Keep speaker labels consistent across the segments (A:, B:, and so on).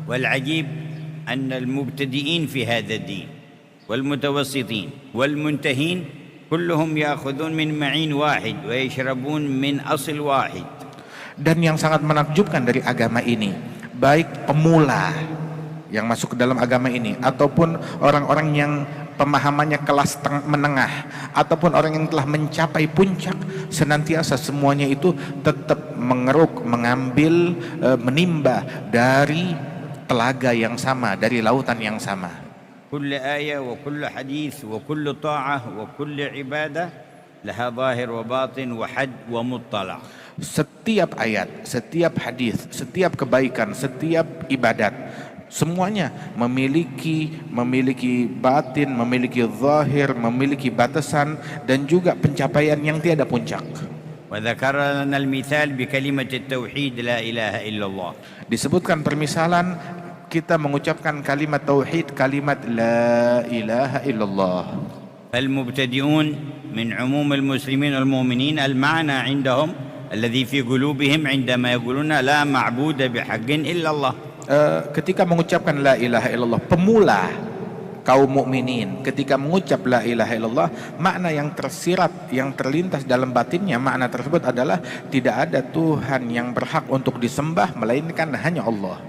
A: والعجيب أن المبتدئين في هذا الدين والمتوسطين والمنتهين كلهم يأخذون من معين واحد ويشربون من أصل واحد.
B: Dan yang sangat menakjubkan dari agama ini, baik pemula yang masuk ke dalam agama ini ataupun orang-orang yang pemahamannya kelas menengah ataupun orang yang telah mencapai puncak, senantiasa semuanya itu tetap mengeruk, mengambil, menimba dari telaga yang sama, dari lautan yang sama.
A: كل آية وكل حديث وكل طاعة وكل عبادة لها ظاهر وباطن وحد ومطلع.
B: Setiap ayat, setiap hadis, setiap kebaikan, setiap ibadat, semuanya memiliki batin, memiliki zahir, memiliki batasan dan juga pencapaian yang tiada puncak.
A: وذكر لنا المثال بكلمة التوحيد لا إله إلا الله.
B: Disebutkan permisalan kita mengucapkan kalimat tauhid, kalimat la ilaha illallah.
A: فالمبتدئون من عموم المسلمين والمؤمنين المعنى عندهم الذي في قلوبهم عندما يقولون لا معبود بحق إلا الله.
B: Ketika mengucapkan la ilaha illallah, pemula kaum mukminin ketika mengucap la ilaha illallah, makna yang tersirat, yang terlintas dalam batinnya, makna tersebut adalah tidak ada Tuhan yang berhak untuk disembah melainkan hanya Allah.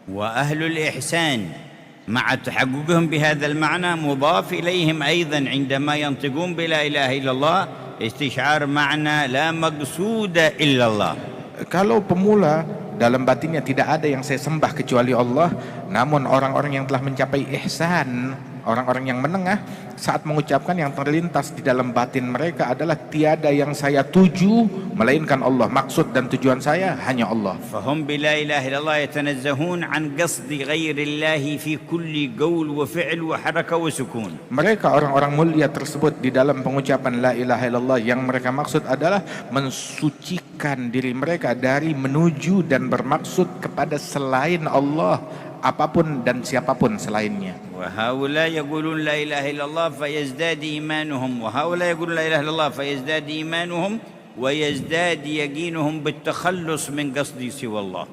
A: وأهل الإحسان مع تحققهم بهذا المعنى مضاف إليهم أيضا عندما ينطقون بلا إله إلا الله استشعار معنى لا مقصود إلا الله.
B: Kalau pemula dalam batinnya tidak ada yang saya sembah kecuali Allah, namun orang-orang yang telah mencapai ihsan, orang-orang yang menengah, saat mengucapkan yang terlintas di dalam batin mereka adalah tiada yang saya tuju melainkan Allah, maksud dan tujuan saya hanya Allah.
A: فهم بلا إله إلا الله يتنزهون عن قصد غير الله في كل قول وفعل وحركة وسكون.
B: Mereka orang-orang mulia tersebut di dalam pengucapan la ilaha illallah yang mereka maksud adalah mensucikan diri mereka dari menuju dan bermaksud kepada selain Allah, apapun dan siapapun selainnya.
A: وهؤلاء يقولون لا إله إلا الله فيزداد إيمانهم وهؤلاء يقولون لا إله إلا الله فيزداد إيمانهم ويزداد يقينهم بالتخلص من قصد سوى الله.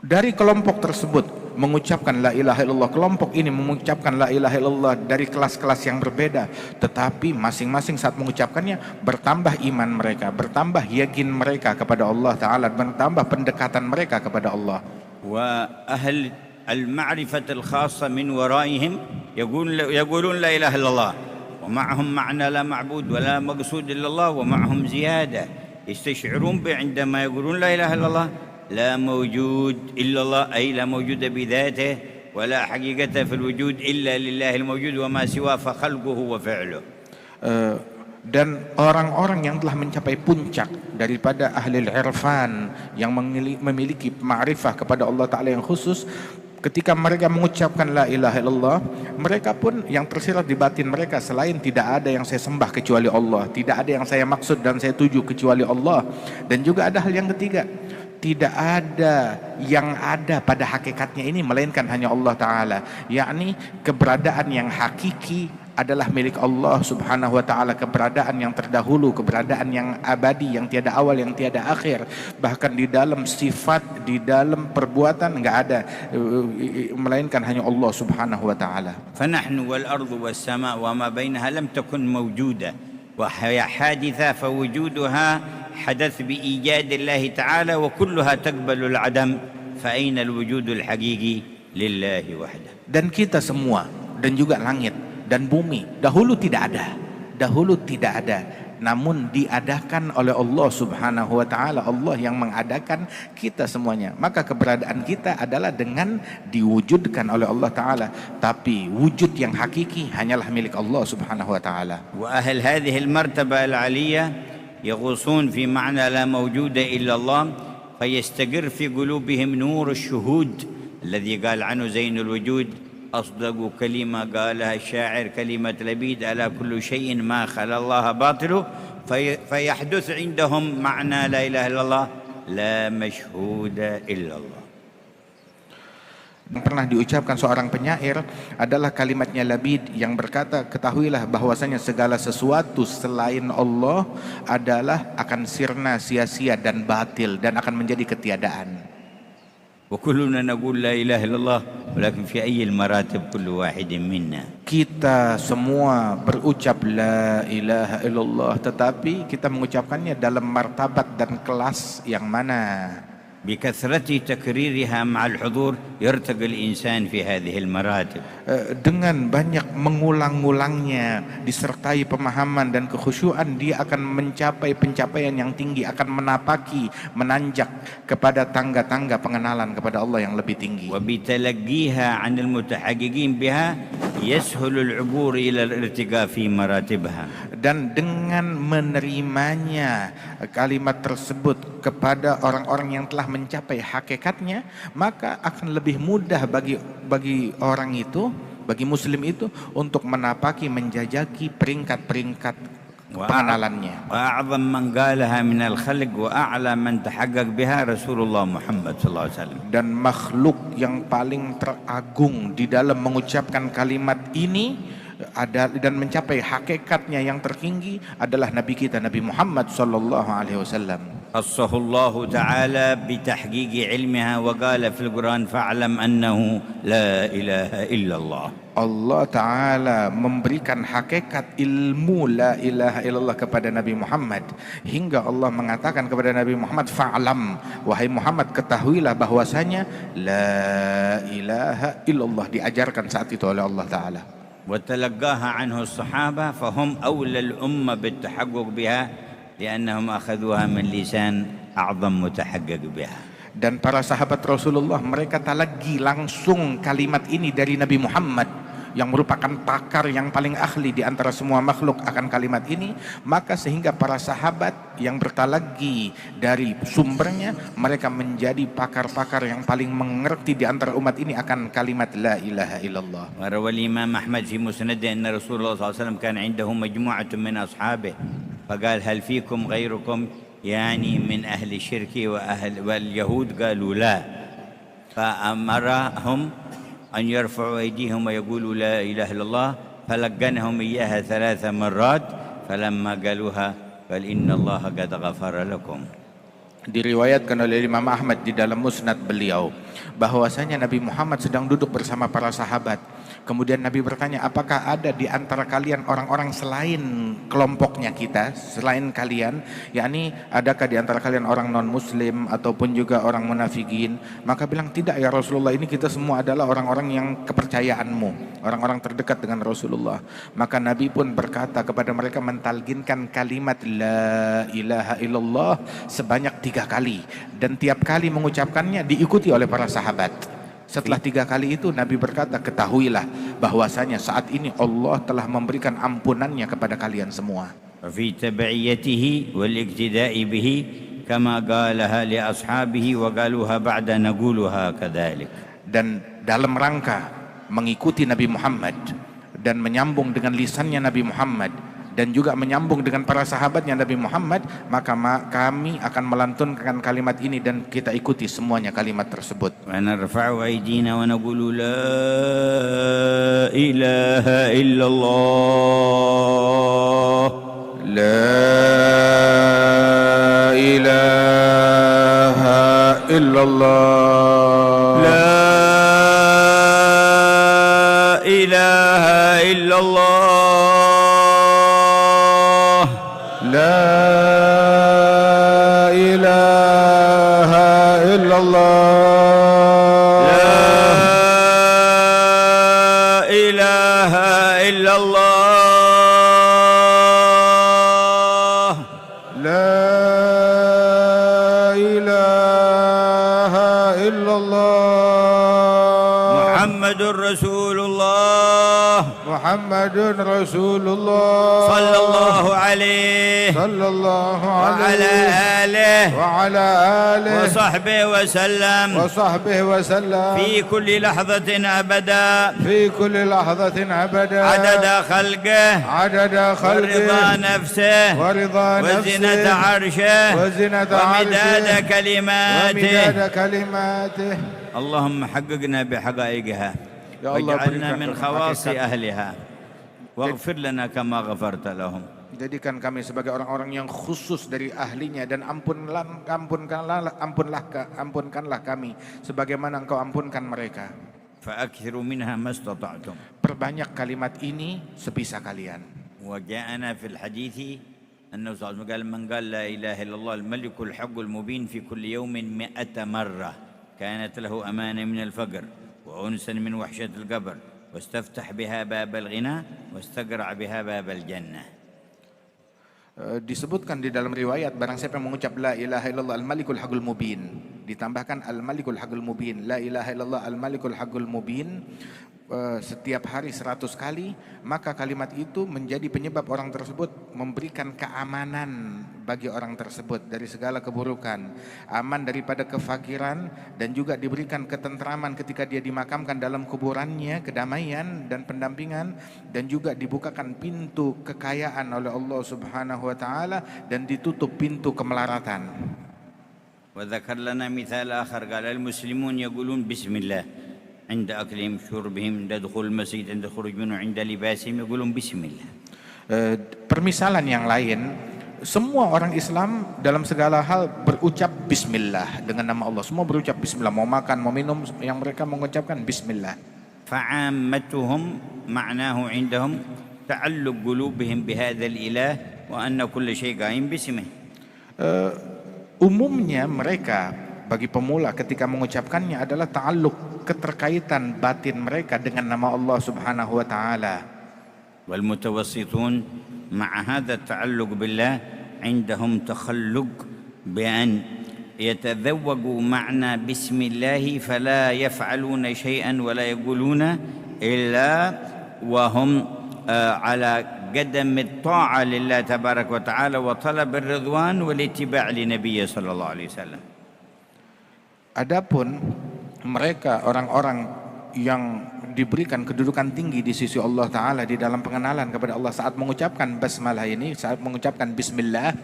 B: Dari kelompok tersebut mengucapkan la ilaha illallah, kelompok ini mengucapkan la ilaha illallah dari kelas-kelas yang berbeda, tetapi masing-masing saat mengucapkannya bertambah iman mereka, bertambah yakin mereka kepada Allah Ta'ala, bertambah pendekatan mereka kepada Allah.
A: وأهل المعرفة الخاصة من ورائهم يقولون لا إله إلا الله ومعهم معنى لا معبود ولا مقصود إلا الله ومعهم زيادة يستشعرون عندما يقولون لا إله إلا الله لا موجود إلا الله أي لا موجود بذاته ولا حقيقة في الوجود إلا لله الموجود وما سواه فخلقه وفعله.
B: Dan orang-orang yang telah mencapai puncak daripada ahli irfan yang memiliki ma'rifah kepada Allah Ta'ala yang khusus, ketika mereka mengucapkan la ilaha illallah, mereka pun yang tersirat di batin mereka selain tidak ada yang saya sembah kecuali Allah, tidak ada yang saya maksud dan saya tuju kecuali Allah. Dan juga ada hal yang ketiga, tidak ada yang ada pada hakikatnya ini melainkan hanya Allah Ta'ala, yakni keberadaan yang hakiki adalah milik Allah Subhanahu wa Ta'ala, keberadaan yang terdahulu, keberadaan yang abadi, yang tiada awal, yang tiada akhir. Bahkan di dalam sifat, di dalam perbuatan enggak ada melainkan hanya Allah Subhanahu wa Ta'ala.
A: فنحن والأرض والسماء وما بينها لم تكن موجودة وهي حادثة فوجودها حدث بإيجاد الله تعالى وكلها تقبل العدم فأين الوجود الحقيقي لله وحده.
B: Dan kita semua dan juga langit dan bumi dahulu tidak ada, namun diadakan oleh Allah Subhanahu wa Ta'ala. Allah yang mengadakan kita semuanya, maka keberadaan kita adalah dengan diwujudkan oleh Allah Ta'ala, tapi wujud yang hakiki hanyalah milik Allah Subhanahu wa Ta'ala.
A: وأهل هذه المرتبة العالية يغوصون في معنى لا موجود إلا الله فيستقر في قلوبهم نور الشهود الذي قال عنه زين الوجود أصدق كلمة قالها الشاعر كلمة لبيد ألا كل شيء ما خلا الله باطله فيحدث عندهم معنى لا إله إلا الله لا مشهود إلا الله.
B: Yang pernah diucapkan seorang penyair adalah kalimatnya Labid yang berkata, ketahuilah bahwasanya segala sesuatu selain Allah adalah akan sirna, sia-sia dan batil dan akan menjadi ketiadaan.
A: وكلنا نقول لا إله إلا الله ولكن في أي المراتب كل واحد منا.
B: Kita semua berucap la ilaha illallah, tetapi kita mengucapkannya dalam martabat dan kelas yang mana?
A: بكثرة تكريرها مع الحضور يرتقي الإنسان في هذه المراتب.
B: Dengan banyak mengulang-ulangnya disertai pemahaman dan kekhusyuan, dia akan mencapai pencapaian yang tinggi, akan menapaki, menanjak kepada tangga-tangga pengenalan kepada Allah yang lebih tinggi.
A: وبتلقيها عن المتحققين بها يسهل العبور إلى الارتقاء في مراتبها.
B: Dan dengan menerimanya kalimat tersebut kepada orang-orang yang telah mencapai hakikatnya, maka akan lebih mudah bagi orang itu, bagi muslim itu, untuk menapaki, menjajaki peringkat-peringkat pengenalannya.
A: وأعظم من قالها من الخلق وأعلى من تحقق بها رسول الله محمد صلى الله عليه وسلم.
B: Dan makhluk yang paling teragung di dalam mengucapkan kalimat ini dan mencapai hakikatnya yang tertinggi adalah Nabi kita, Nabi Muhammad sallallahu alaihi wasallam.
A: خصه الله تعالى بتحقيق علمها وقال في القرآن فاعلم أنه لا إله إلا الله.
B: Allah Ta'ala memberikan hakikat ilmu la ilaha illallah kepada Nabi Muhammad, hingga Allah mengatakan kepada Nabi Muhammad, fa'lam, wahai Muhammad, ketahuilah bahwasanya la ilaha illallah, diajarkan saat itu oleh Allah Ta'ala.
A: وتلقاها عنه الصحابة فهم أولى الأمة بالتحقق بها لأنهم أخذوها من لسان أعظم متحقق بها.
B: Dan para sahabat Rasulullah, mereka talaqi langsung kalimat ini dari Nabi Muhammad yang merupakan pakar yang paling ahli di antara semua makhluk akan kalimat ini, maka sehingga para sahabat yang bertalaqi dari sumbernya, mereka menjadi pakar-pakar yang paling mengerti di antara umat ini akan kalimat la ilaha illallah.
A: وروى الإمام أحمد في مسنده أن رسول الله صلى الله عليه وسلم كان عنده مجموعة من أصحابه فقال هل فيكم غيركم يعني من أهل الشرك واليهود قالوا لا فأمرهم أن يرفعوا أيديهم ويقولوا لا إله إلا الله فلقنهم إياها 3 مرات فلما قالوها قال إن الله قد غفر لكم.
B: Diriwayatkan oleh Imam Ahmad di dalam musnad beliau bahwasanya Nabi Muhammad sedang duduk bersama para sahabat. Kemudian Nabi bertanya, apakah ada di antara kalian orang-orang selain kelompoknya kita, selain kalian, yakni adakah di antara kalian orang non muslim ataupun juga orang munafikin? Maka bilang, tidak ya Rasulullah, ini kita semua adalah orang-orang yang kepercayaanmu, orang-orang terdekat dengan Rasulullah. Maka Nabi pun berkata kepada mereka, mentalginkan kalimat la ilaha illallah sebanyak 3 kali, dan tiap kali mengucapkannya diikuti oleh para sahabat. Setelah 3 kali itu Nabi berkata, ketahuilah bahwasanya saat ini Allah telah memberikan ampunannya kepada kalian semua.
A: في تبعيته والاقتداء به كما قالها لأصحابه وقالوها بعد نقولها كذلك. Dan
B: dalam rangka mengikuti Nabi Muhammad dan menyambung dengan lisannya Nabi Muhammad dan juga menyambung dengan para sahabatnya Nabi Muhammad, maka kami akan melantunkan kalimat ini dan kita ikuti semuanya kalimat tersebut.
A: ونرفع أيدينا ونقول لا إله إلا الله
B: لا إله إلا الله
A: لا إله إلا الله
B: لا إله إلا الله
A: لا إله إلا الله
B: لا إله إلا الله
A: محمد رسول الله
B: محمد رسول الله
A: صلى الله عليه
B: صلى الله
A: وعلى
B: عليه
A: آله
B: وعلى آله
A: وصحبه وسلم
B: وصحبه وسلم
A: في كل لحظة أبدا
B: في كل لحظة أبدا
A: عدد خلقه
B: عدد
A: ورضا
B: خلقه
A: نفسه
B: ورضا
A: وزنة
B: نفسه
A: عرشه
B: وزنة
A: ومداد
B: عرشه
A: كلماته
B: ومداد كلماته.
A: اللهم حققنا بحقائقها
B: يا الله
A: واجعلنا
B: berikan
A: من خواص
B: hakikat.
A: أهلها واغفر لنا كما غفرت لهم
B: Jadikan kami sebagai orang-orang yang khusus dari ahlinya, dan ampunkanlah kami sebagaimana Engkau ampunkan mereka.
A: فأكثروا منها ما استطعتم.
B: Perbanyak kalimat ini sebisa kalian.
A: وجاءنا في الحديث أنه صلى الله عليه وسلم قال: من قال لا إله إلا الله الملك الحق المبين في كل يوم 100 مرة كانت له أمانة من الفقر وأنسا من وحشة القبر واستفتح بها باب الغنى واستقرع بها باب الجنة.
B: Disebutkan di dalam riwayat, barang siapa yang mengucap la ilaha illallah al-malikul haqqul mubin, ditambahkan al-malikul haqqul mubin, la ilaha illallah al-malikul haqqul mubin, setiap hari 100 kali, maka kalimat itu menjadi penyebab orang tersebut memberikan keamanan bagi orang tersebut dari segala keburukan, aman daripada kefakiran, dan juga diberikan ketentraman ketika dia dimakamkan dalam kuburannya, kedamaian dan pendampingan, dan juga dibukakan pintu kekayaan oleh Allah Subhanahu wa taala dan ditutup pintu kemelaratan.
A: وذكر لنا مثال آخر قال: المسلمون يقولون بسم الله عند أكلهم شربهم عند دخول المسجد عند خروج منه عند لباسهم يقولون بسم الله.
B: Permisalan yang lain, semua orang Islam dalam segala hal berucap bismillah dengan nama Allah. Semua berucap bismillah, mau makan, mau minum, yang mereka mengucapkan bismillah.
A: فعامتهم معناه عندهم تعلق قلوبهم بهذا الإله وأن كل شيء قائم باسمه.
B: Umumnya mereka bagi pemula ketika mengucapkannya adalah ta'alluq, keterkaitan batin mereka dengan nama Allah Subhanahu wa taala.
A: والمتوسطون مع هذا التعلق بالله عندهم تخلق بأن يتذوقوا معنى بسم الله فلا يفعلون شيئا ولا يقولون إلا وهم على قدم الطاعة لله تبارك وتعالى وطلب الرضوان والاتباع لنبيه صلى الله عليه وسلم.
B: Adapun mereka orang-orang yang diberikan kedudukan tinggi di sisi Allah Ta'ala di dalam pengenalan kepada Allah saat mengucapkan basmalah ini, saat mengucapkan bismillah,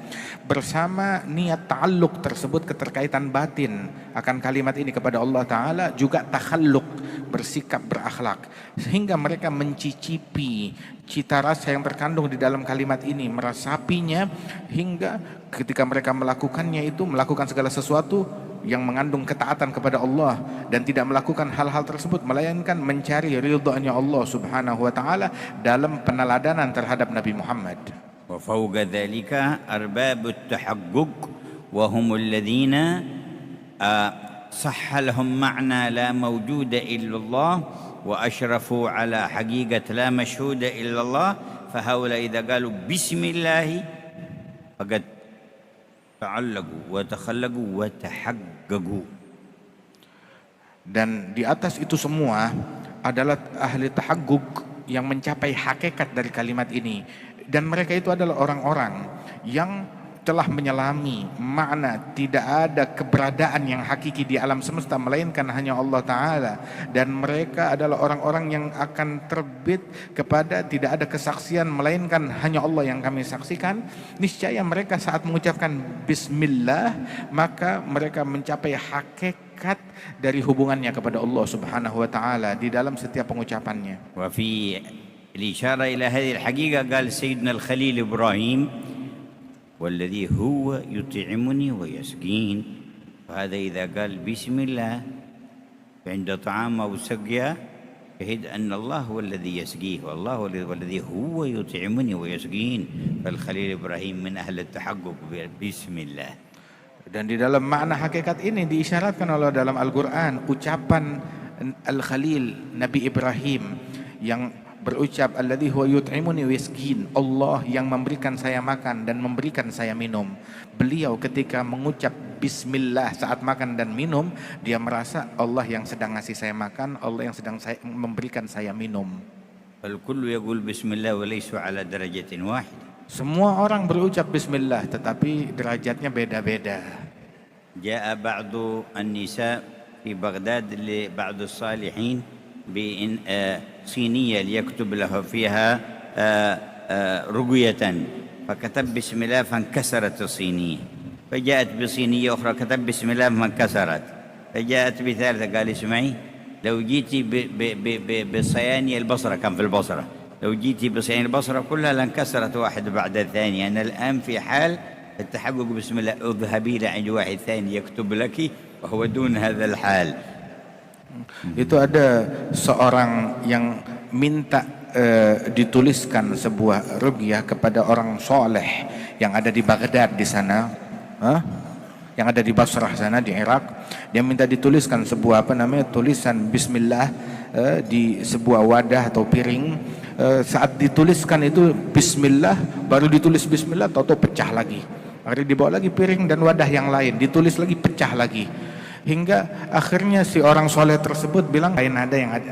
B: bersama niat ta'alluq tersebut, keterkaitan batin akan kalimat ini kepada Allah Ta'ala, juga takhalluq, bersikap berakhlak, sehingga mereka mencicipi cita rasa yang terkandung di dalam kalimat ini, merasapinya, hingga ketika mereka melakukannya itu, melakukan segala sesuatu yang mengandung ketaatan kepada Allah dan tidak melakukan hal-hal tersebut melainkan mencari ridha-Nya Allah Subhanahu wa taala dalam peneladanan terhadap Nabi Muhammad.
A: Wa fawqa dzalika arbabut tahaqquq wa humul ladzina sahha lahum ma'na la mawjuda illa Allah wa ashrafu ala haqiqat la mashhuda illa Allah fa haula idza qalu bismillah faqad ta'allaqu wa takhallaqu wa tahaqqaqu. Dan di atas itu semua adalah ahli tahaqquq yang mencapai hakikat dari kalimat ini, dan mereka itu adalah orang-orang yang telah menyelami makna tidak ada keberadaan yang hakiki di alam semesta melainkan hanya Allah Ta'ala, dan mereka adalah orang-orang yang akan terbit kepada tidak ada kesaksian melainkan hanya Allah yang kami saksikan. Niscaya mereka saat mengucapkan bismillah maka mereka mencapai hakikat dari hubungannya kepada Allah Subhanahu wa taala di dalam setiap pengucapannya. Wa fi al-ishara ila hadhihi al-haqiqa qala sayyidina al-Khalil Ibrahim والذي هو يطعمني ويسقين. فهذا إذا قال بسم الله عند طعام أو سقيا شهد أن الله هو الذي يسقيه والله والذي هو يطعمني ويسقين. فالخليل إبراهيم من أهل التحقق بسم الله.
B: Dan di dalam makna hakikat ini diisyaratkan oleh dalam Al-Quran ucapan Al-Khalil Nabi Ibrahim yang berucap alladzi huwa yut'imuni wa yasqin, Allah yang memberikan saya makan dan memberikan saya minum. Beliau ketika mengucap bismillah saat makan dan minum, dia merasa Allah yang sedang ngasih saya makan, Allah yang sedang memberikan saya minum.
A: Al-kullu yaqul bismillah wa laysa ala darajatin wahidah.
B: Semua orang berucap bismillah tetapi derajatnya beda-beda.
A: Ja'a ba'du an-nisa fi Baghdad li ba'du as-salihin صينية ليكتب له فيها رقية فكتب بسم الله فانكسرت الصينية، فجاءت بصينية أخرى كتب بسم الله فانكسرت، فجاءت بثالثة قال اسمعي لو جيتي بالصيانية البصرة، كان في البصرة، لو جيتي بصين البصرة كلها لانكسرت واحد بعد الثاني. أنا الآن في حال التحقق بسم الله، اذهبي لعند واحد ثاني يكتب لك وهو دون هذا الحال.
B: Itu ada seorang yang minta dituliskan sebuah ruqyah kepada orang soleh yang ada di Baghdad di sana, yang ada di Basrah sana di Irak. Dia minta dituliskan sebuah tulisan Bismillah di sebuah wadah atau piring. Saat dituliskan itu Bismillah, baru ditulis Bismillah, tahu-tahu pecah lagi. Akhirnya dibawa lagi piring dan wadah yang lain, ditulis lagi, pecah lagi. Hingga akhirnya si orang soleh tersebut bilang,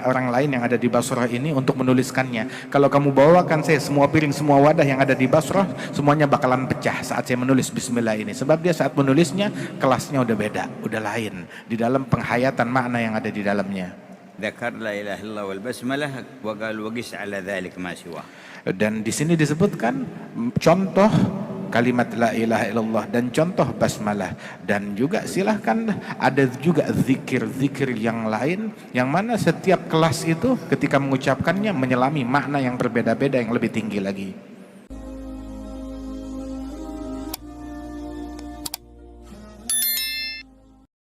B: orang lain yang ada di Basrah ini untuk menuliskannya. Kalau kamu bawakan saya semua piring, semua wadah yang ada di Basrah, semuanya bakalan pecah saat saya menulis Bismillah ini. Sebab dia saat menulisnya kelasnya udah beda, udah lain di dalam penghayatan makna yang ada di dalamnya.
A: ذكر لا إله إلا الله والبسملة وقال وقس على ذلك ما سواه.
B: Dan di sini disebutkan contoh kalimat la ilaha illallah dan contoh basmalah, dan juga silahkan ada juga zikir-zikir yang lain yang mana setiap kelas itu ketika mengucapkannya menyelami makna yang berbeda-beda yang lebih tinggi lagi.